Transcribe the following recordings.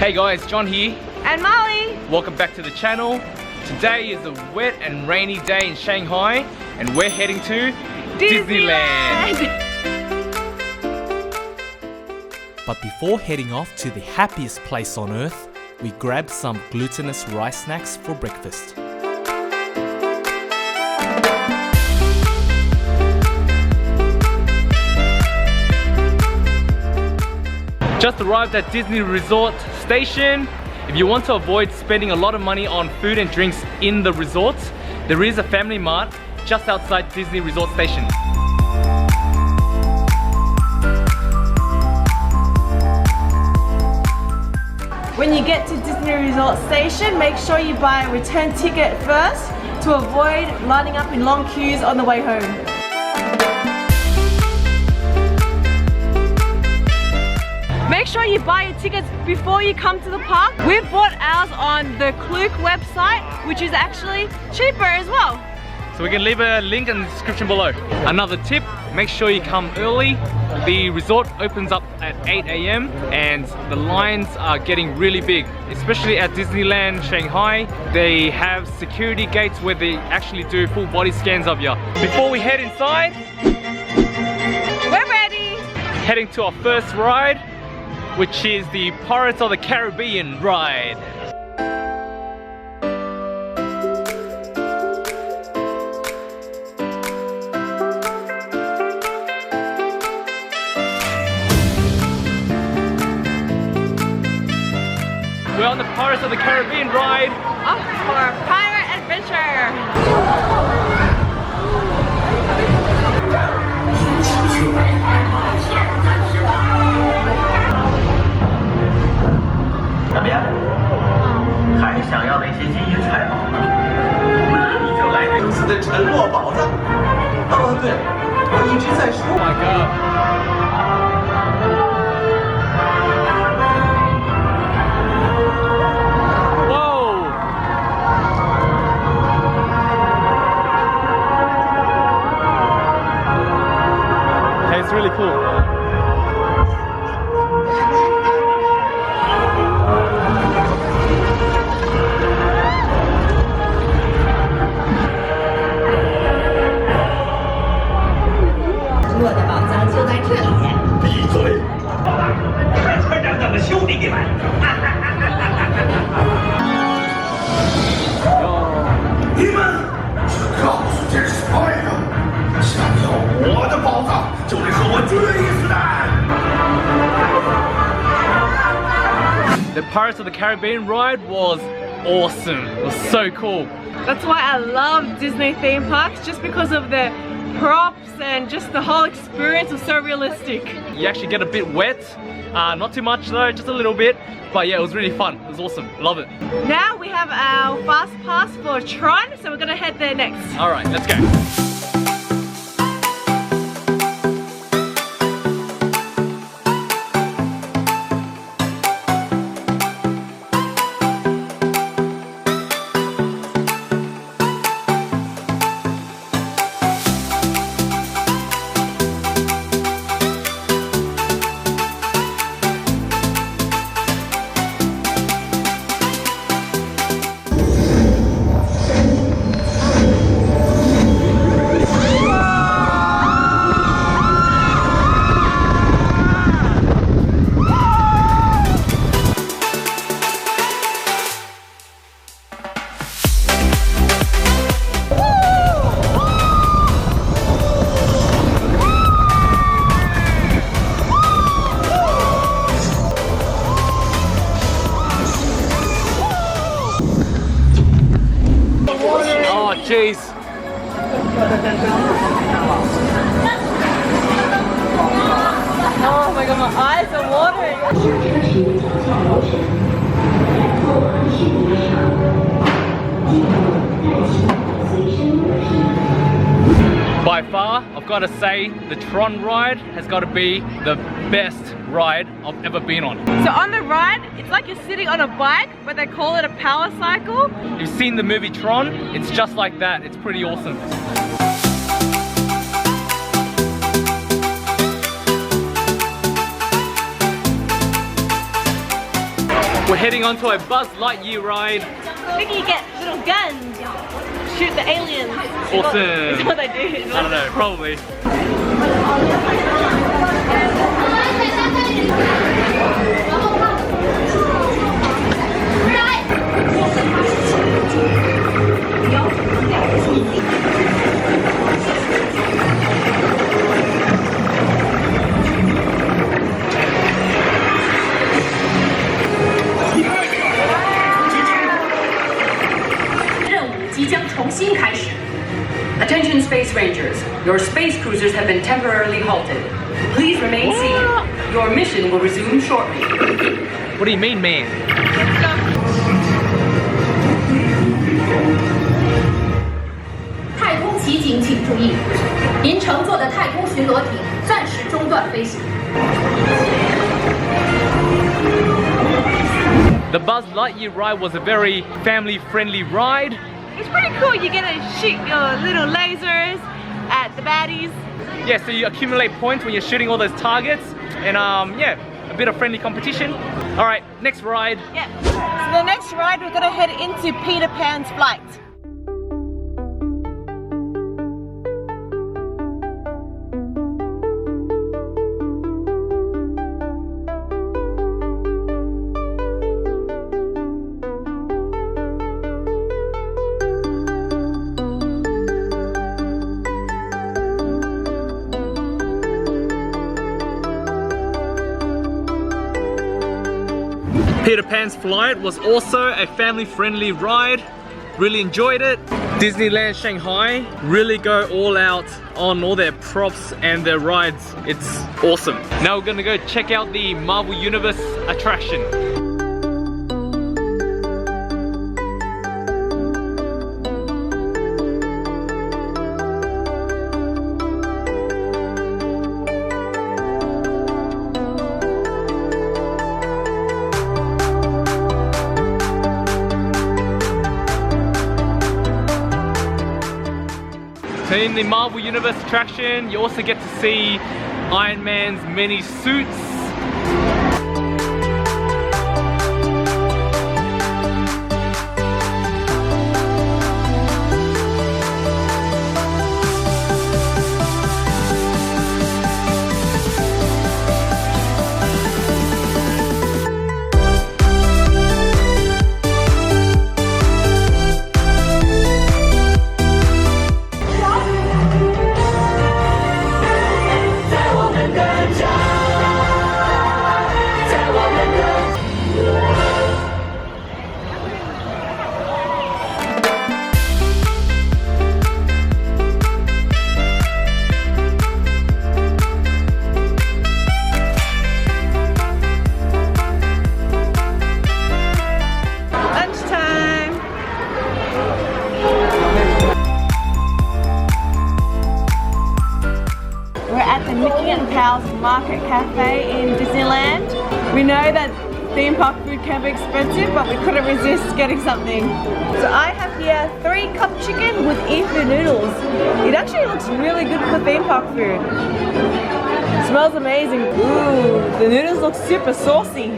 Hey guys, John here. And Molly. Welcome back to the channel. Today is a wet and rainy day in Shanghai and we're heading to Disneyland. But before heading off to the happiest place on earth, we grabbed some glutinous rice snacks for breakfast. Just arrived at Disney Resort Station. If you want to avoid spending a lot of money on food and drinks in the resorts, there is a Family Mart just outside Disney Resort Station. When you get to Disney Resort Station, make sure you buy a return ticket first to avoid lining up in long queues on the way home. Make sure you buy your tickets before you come to the park. We've bought ours on the Klook website, which is actually cheaper as well. So we can leave a link in the description below. Another tip, make sure you come early. The resort opens up at 8 AM and the lines are getting really big, especially at Disneyland Shanghai. They have security gates where they actually do full body scans of you. Before we head inside, we're ready. Heading to our first ride, which is the Pirates of the Caribbean ride. We're on the Pirates of the Caribbean ride. Off for a pirate adventure. Oh my god. It's really cool. The Pirates of the Caribbean ride was awesome. It was so cool. That's why I love Disney theme parks, just because of the props and just the whole experience was so realistic. You actually get a bit wet. Not too much though, just a little bit. But yeah, it was really fun. It was awesome. Love it. Now we have our fast pass for Tron, so we're gonna head there next. Alright, let's go. Jeez. Oh my god, my eyes are watering. By far, I've got to say, the Tron ride has got to be the best ride I've ever been on. So on the ride, it's like you're sitting on a bike, but they call it a power cycle. You've seen the movie Tron, it's just like that. It's pretty awesome. We're heading onto a Buzz Lightyear ride. Maybe you get little guns, shoot the aliens. Awesome. Is what they do. I don't know, probably. Attention Space Rangers, your space cruisers have been temporarily halted. Please remain seated. Your mission will resume shortly. What do you mean, man? Let's go. 太空奇景请注意，您乘坐的太空巡逻艇暂时中断飞行。 The Buzz Lightyear ride was a very family-friendly ride. It's pretty cool. You get to shoot your little lasers at the baddies. Yeah, so you accumulate points when you're shooting all those targets, and yeah, a bit of friendly competition. All right, next ride. Yeah. So the next ride, we're gonna head into Peter Pan's flight. Peter Pan's flight was also a family-friendly ride. Really enjoyed it. Disneyland Shanghai really go all out on all their props and their rides. It's awesome. Now we're gonna go check out the Marvel Universe attraction. So in the Marvel Universe attraction, you also get to see Iron Man's many suits. Market Cafe in Disneyland. We know that theme park food can be expensive, but we couldn't resist getting something. So I have here 3 cup chicken with Ifu noodles. It actually looks really good for theme park food. It smells amazing. Ooh, the noodles look super saucy.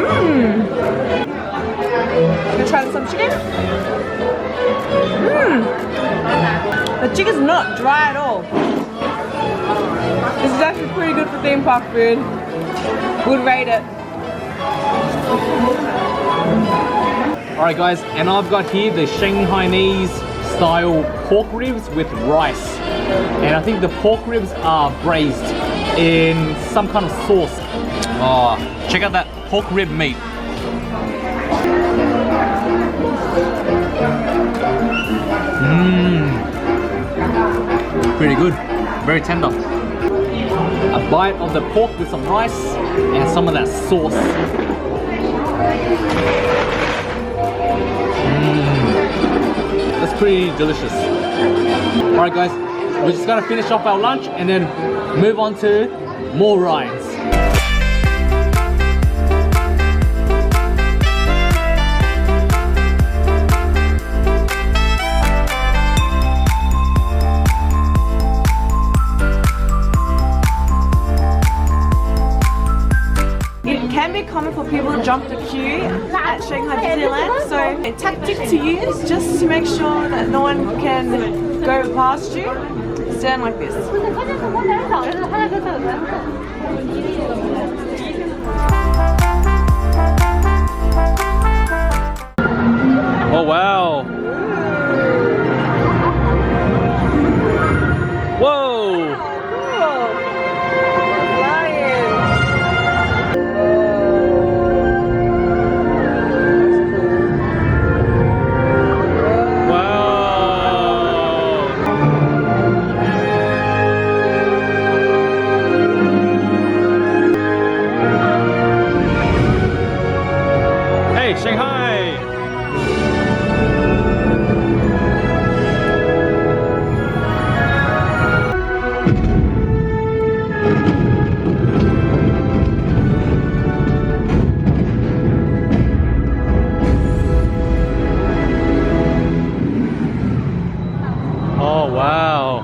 Mmm. Gonna try some chicken. Mmm. The chicken's not dry at all. This is actually pretty good for theme park food. Would rate it. Alright guys, and I've got here the Shanghainese style pork ribs with rice. And I think the pork ribs are braised in some kind of sauce. Oh, check out that pork rib meat. Mmm. Pretty good, very tender. A bite of the pork with some rice and some of that sauce. That's pretty delicious. Alright guys, we're just gonna finish off our lunch and then move on to more rides. common for people to jump the queue at Shanghai Disneyland. So a tactic to use just to make sure that no one can go past you, stand like this. Oh wow! Whoa! Hey, Shanghai! Oh wow!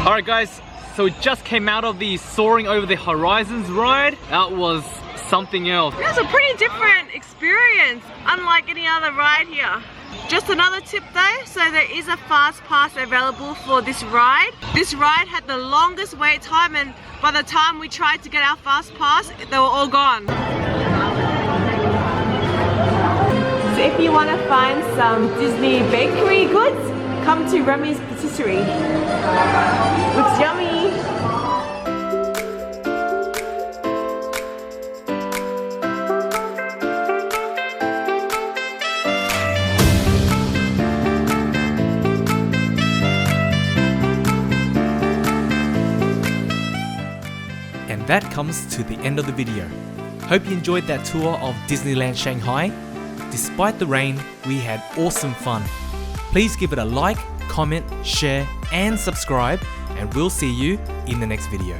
Alright guys, so we just came out of the Soaring Over the Horizons ride. That was something else. It was a pretty different experience, unlike any other ride here. Just another tip though, so there is a fast pass available for this ride. This ride had the longest wait time, and by the time we tried to get our fast pass, they were all gone. So if you want to find some Disney bakery goods, come to Remy's Patisserie. Looks yummy! And that comes to the end of the video. Hope you enjoyed that tour of Disneyland Shanghai. Despite the rain, we had awesome fun. Please give it a like, comment, share and subscribe, and we'll see you in the next video.